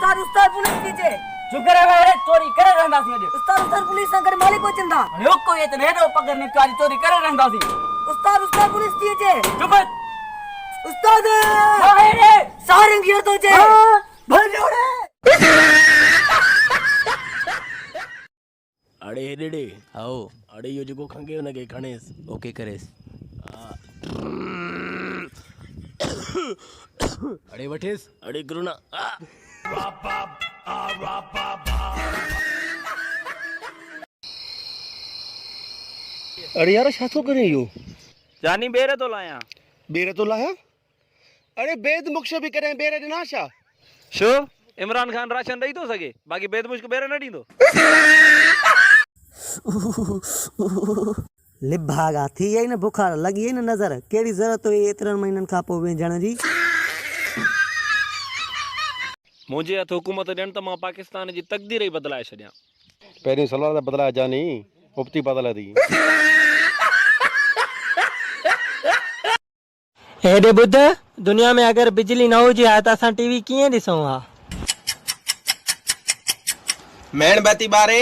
उस्ताद उस्ताद police कीजे चुप करे रे चोरी करे रहंदा सी अज उस्ताद उस्ताद पुलिस संकर मालिक को चिंता रो को ये तने रो पकड़ ने तुम्हारी चोरी करे रहंदा सी उस्ताद उस्ताद पुलिस कीजे चुप उस्ताद हाय रे सारंग गिर तो जे भल जोड़े अड़े हेडे आओ अड़े यो जो खंगे न के खणेस ओके करेस अड़े वठेस अड़े गुरुना अरे यार छा थो करे इहो जानी बेरे तो लाया बेरे तो लाया अरे बेद मुक्ष भी करे बेरे ॾिना छा शो इमरान खान राशन ॾेई थो सघे बाक़ी बेद मुश्क बेरे न ॾींदो लिभागा थी आई न बुखार लगी न नजर केड़ी जरूरत हुई एतरन महीनन का पो वेंजण जी मुंहिंजे हथ हुकूमत ॾियण त मां पाकिस्तान जी तकदीर ई बदिलाए छॾियां पहिरियों सलाह त बदलाए जानी उबती बदला दी हेॾे ॿुध दुनिया में अगर बिजली न हुजे हा त असां टीवी कीअं ॾिसूं हा मेणबती बारे